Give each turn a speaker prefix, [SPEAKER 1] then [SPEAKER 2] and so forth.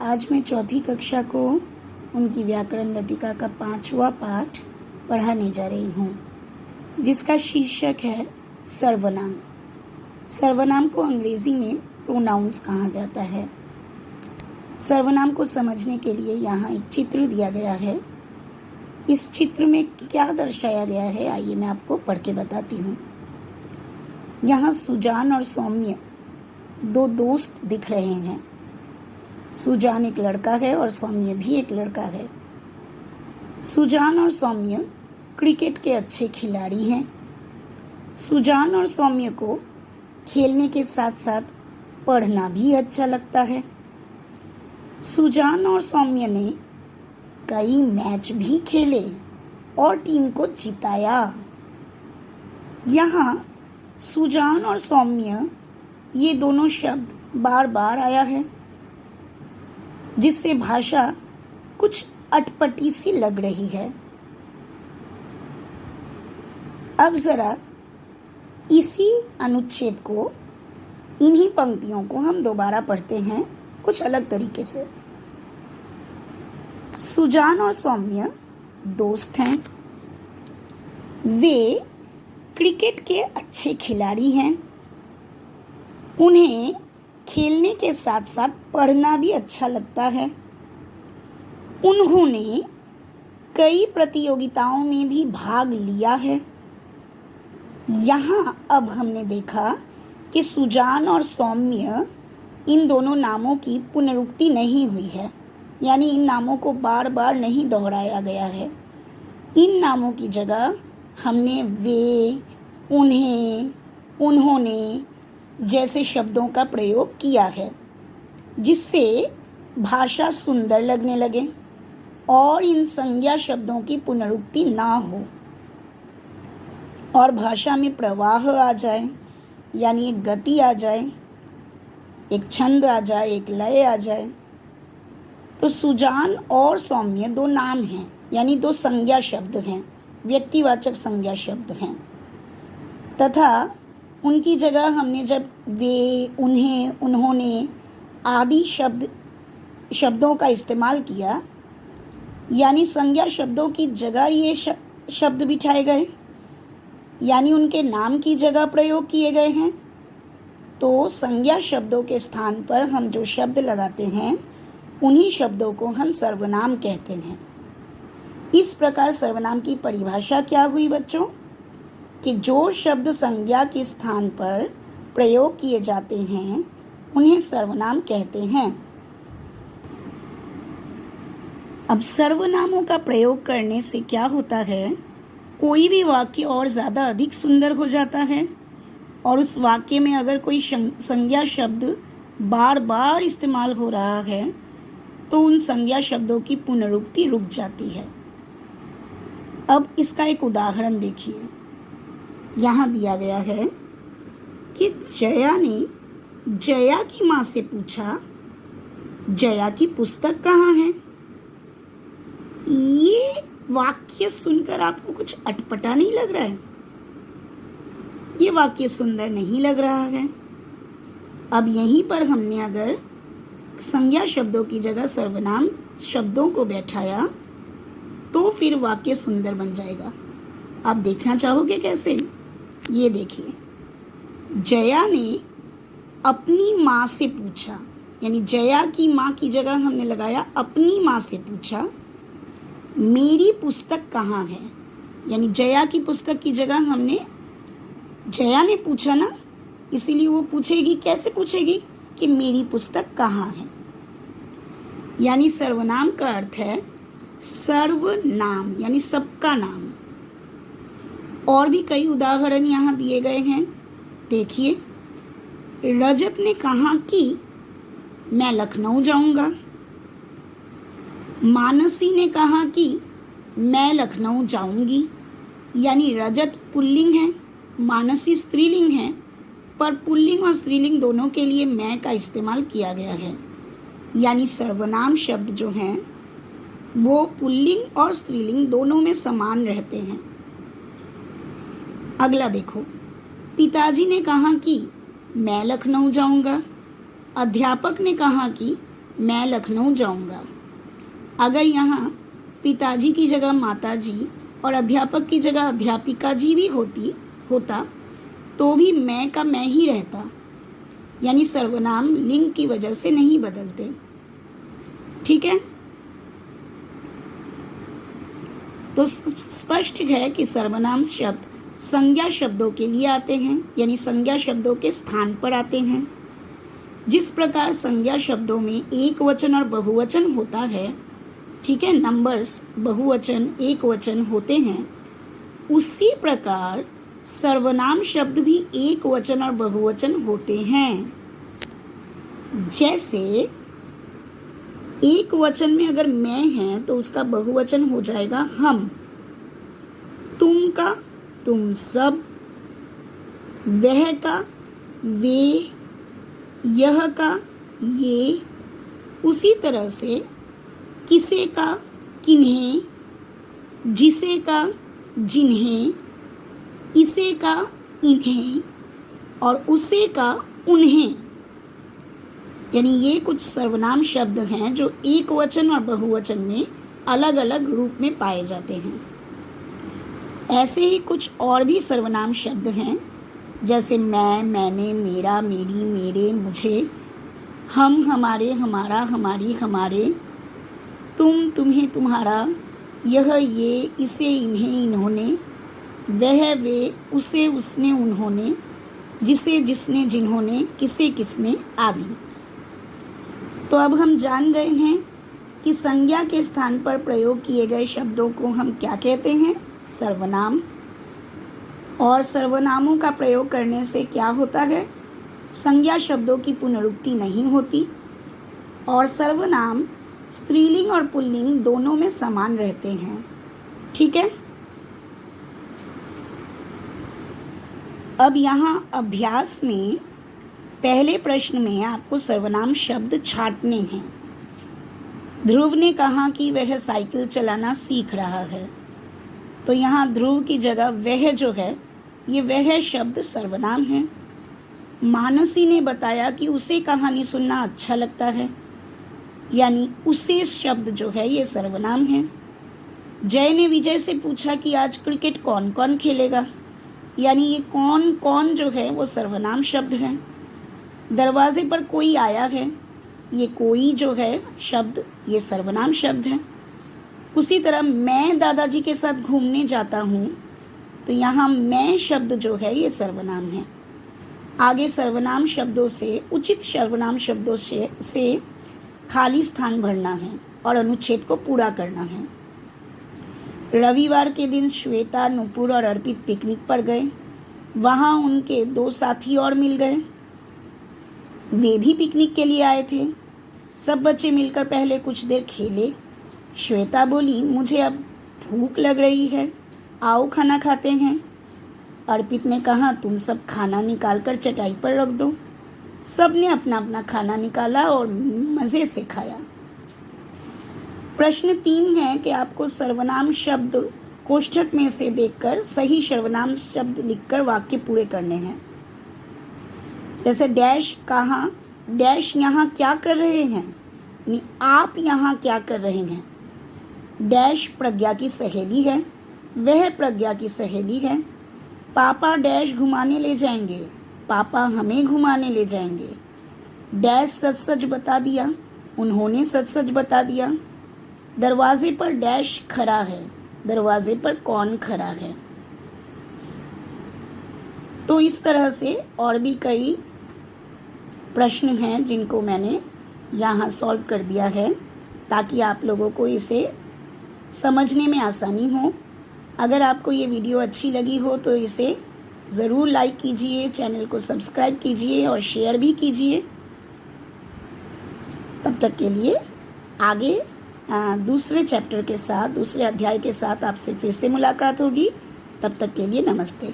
[SPEAKER 1] आज मैं चौथी कक्षा को उनकी व्याकरण लतिका का 5वां पाठ पढ़ाने जा रही हूँ, जिसका शीर्षक है सर्वनाम। सर्वनाम को अंग्रेजी में प्रोनाउंस कहा जाता है। सर्वनाम को समझने के लिए यहाँ एक चित्र दिया गया है। इस चित्र में क्या दर्शाया गया है, आइए मैं आपको पढ़ के बताती हूँ। यहाँ सुजान और सौम्य दो दोस्त दिख रहे हैं। सुजान एक लड़का है और सौम्य भी एक लड़का है। सुजान और सौम्य क्रिकेट के अच्छे खिलाड़ी हैं। सुजान और सौम्य को खेलने के साथ साथ पढ़ना भी अच्छा लगता है। सुजान और सौम्य ने कई मैच भी खेले और टीम को जिताया। यहाँ सुजान और सौम्य ये दोनों शब्द बार बार आया है, जिससे भाषा कुछ अटपटी सी लग रही है। अब जरा इसी अनुच्छेद को, इन्हीं पंक्तियों को हम दोबारा पढ़ते हैं कुछ अलग तरीके से। सुजान और सौम्य दोस्त हैं। वे क्रिकेट के अच्छे खिलाड़ी हैं। उन्हें खेलने के साथ साथ पढ़ना भी अच्छा लगता है। उन्होंने कई प्रतियोगिताओं में भी भाग लिया है। यहाँ अब हमने देखा कि सुजान और सौम्य, इन दोनों नामों की पुनरुक्ति नहीं हुई है, यानी इन नामों को बार बार नहीं दोहराया गया है। इन नामों की जगह हमने वे, उन्हें, उन्होंने जैसे शब्दों का प्रयोग किया है, जिससे भाषा सुंदर लगने लगे और इन संज्ञा शब्दों की पुनरुक्ति ना हो और भाषा में प्रवाह आ जाए, यानी एक गति आ जाए, एक छंद आ जाए, एक लय आ जाए। तो सुजान और सौम्य दो नाम हैं, यानी दो संज्ञा शब्द हैं, व्यक्तिवाचक संज्ञा शब्द हैं, तथा उनकी जगह हमने जब वे, उन्हें, उन्होंने आदि शब्दों का इस्तेमाल किया, यानी संज्ञा शब्दों की जगह ये शब्द बिठाए गए, यानी उनके नाम की जगह प्रयोग किए गए हैं, तो संज्ञा शब्दों के स्थान पर हम जो शब्द लगाते हैं, उन्हीं शब्दों को हम सर्वनाम कहते हैं। इस प्रकार सर्वनाम की परिभाषा क्या हुई बच्चों, कि जो शब्द संज्ञा के स्थान पर प्रयोग किए जाते हैं उन्हें सर्वनाम कहते हैं। अब सर्वनामों का प्रयोग करने से क्या होता है, कोई भी वाक्य और ज़्यादा अधिक सुंदर हो जाता है, और उस वाक्य में अगर कोई संज्ञा शब्द बार बार इस्तेमाल हो रहा है तो उन संज्ञा शब्दों की पुनरुक्ति रुक जाती है। अब इसका एक उदाहरण देखिए। यहाँ दिया गया है कि जया ने जया की माँ से पूछा, जया की पुस्तक कहाँ है। ये वाक्य सुनकर आपको कुछ अटपटा नहीं लग रहा है? ये वाक्य सुंदर नहीं लग रहा है। अब यहीं पर हमने अगर संज्ञा शब्दों की जगह सर्वनाम शब्दों को बैठाया तो फिर वाक्य सुंदर बन जाएगा। आप देखना चाहोगे कैसे? ये देखिए, जया ने अपनी माँ से पूछा, यानी जया की माँ की जगह हमने लगाया अपनी माँ से पूछा, मेरी पुस्तक कहाँ है। यानी जया की पुस्तक की जगह हमने, जया ने पूछा ना, इसीलिए वो पूछेगी, कैसे पूछेगी, कि मेरी पुस्तक कहाँ है। यानी सर्वनाम का अर्थ है सर्वनाम, यानी सबका नाम। और भी कई उदाहरण यहाँ दिए गए हैं। देखिए, रजत ने कहा कि मैं लखनऊ जाऊंगा। मानसी ने कहा कि मैं लखनऊ जाऊंगी। यानी रजत पुल्लिंग है, मानसी स्त्रीलिंग है, पर पुल्लिंग और स्त्रीलिंग दोनों के लिए मैं का इस्तेमाल किया गया है। यानी सर्वनाम शब्द जो हैं वो पुल्लिंग और स्त्रीलिंग दोनों में समान रहते हैं। अगला देखो, पिताजी ने कहा कि मैं लखनऊ जाऊंगा। अध्यापक ने कहा कि मैं लखनऊ जाऊंगा। अगर यहाँ पिताजी की जगह माताजी और अध्यापक की जगह अध्यापिका जी भी होता तो भी मैं का मैं ही रहता, यानी सर्वनाम लिंग की वजह से नहीं बदलते। ठीक है, तो स्पष्ट है कि सर्वनाम शब्द संज्ञा शब्दों के लिए आते हैं, यानी संज्ञा शब्दों के स्थान पर आते हैं। जिस प्रकार संज्ञा शब्दों में एक वचन और बहुवचन होता है, ठीक है, नंबर्स बहुवचन एक वचन होते हैं, उसी प्रकार सर्वनाम शब्द भी एक वचन और बहुवचन होते हैं। जैसे एक वचन में अगर मैं है तो उसका बहुवचन हो जाएगा हम, तुम का तुम सब, वह का वे, यह का ये। उसी तरह से किसे का किन्हें, जिसे का जिन्हें, इसे का इन्हें और उसे का उन्हें, यानी ये कुछ सर्वनाम शब्द हैं जो एक वचन और बहुवचन में अलग अलग रूप में पाए जाते हैं। ऐसे ही कुछ और भी सर्वनाम शब्द हैं, जैसे मैं, मैंने, मेरा, मेरी, मेरे, मुझे, हम, हमारे, हमारा, हमारी, हमारे, तुम, तुम्हें, तुम्हारा, यह, ये, इसे, इन्हें, इन्होंने, वह, वे, उसे, उसने, उन्होंने, जिसे, जिसने, जिन्होंने, किसे, किसने आदि। तो अब हम जान गए हैं कि संज्ञा के स्थान पर प्रयोग किए गए शब्दों को हम क्या कहते हैं, सर्वनाम। और सर्वनामों का प्रयोग करने से क्या होता है, संज्ञा शब्दों की पुनरुक्ति नहीं होती और सर्वनाम स्त्रीलिंग और पुल्लिंग दोनों में समान रहते हैं। ठीक है, अब यहाँ अभ्यास में पहले प्रश्न में आपको सर्वनाम शब्द छांटने हैं। ध्रुव ने कहा कि वह साइकिल चलाना सीख रहा है, तो यहाँ ध्रुव की जगह वह जो है, ये वह शब्द सर्वनाम है। मानसी ने बताया कि उसे कहानी सुनना अच्छा लगता है, यानी उसे शब्द जो है ये सर्वनाम है। जय ने विजय से पूछा कि आज क्रिकेट कौन कौन खेलेगा, यानी ये कौन कौन जो है वो सर्वनाम शब्द है। दरवाजे पर कोई आया है, ये कोई जो है शब्द ये सर्वनाम शब्द है। उसी तरह मैं दादाजी के साथ घूमने जाता हूँ, तो यहाँ मैं शब्द जो है ये सर्वनाम है। आगे सर्वनाम शब्दों से उचित सर्वनाम शब्दों से खाली स्थान भरना है और अनुच्छेद को पूरा करना है। रविवार के दिन श्वेता, नुपुर और अर्पित पिकनिक पर गए। वहाँ उनके 2 साथी और मिल गए, वे भी पिकनिक के लिए आए थे। सब बच्चे मिलकर पहले कुछ देर खेले। श्वेता बोली, मुझे अब भूख लग रही है, आओ खाना खाते हैं। अर्पित ने कहा, तुम सब खाना निकाल कर चटाई पर रख दो। सब ने अपना अपना खाना निकाला और मज़े से खाया। प्रश्न 3 है कि आपको सर्वनाम शब्द कोष्ठक में से देखकर सही सर्वनाम शब्द लिखकर वाक्य पूरे करने हैं। जैसे डैश कहाँ, डैश यहाँ क्या कर रहे हैं, आप यहाँ क्या कर रहे हैं। डैश प्रज्ञा की सहेली है, वह प्रज्ञा की सहेली है। पापा डैश घुमाने ले जाएंगे, पापा हमें घुमाने ले जाएंगे। डैश सच सच बता दिया, उन्होंने सच सच बता दिया। दरवाजे पर डैश खड़ा है, दरवाजे पर कौन खड़ा है। तो इस तरह से और भी कई प्रश्न हैं जिनको मैंने यहाँ सॉल्व कर दिया है, ताकि आप लोगों को इसे समझने में आसानी हो। अगर आपको ये वीडियो अच्छी लगी हो तो इसे ज़रूर लाइक कीजिए, चैनल को सब्सक्राइब कीजिए और शेयर भी कीजिए। तब तक के लिए आगे दूसरे चैप्टर के साथ, दूसरे अध्याय के साथ आपसे फिर से मुलाकात होगी। तब तक के लिए नमस्ते।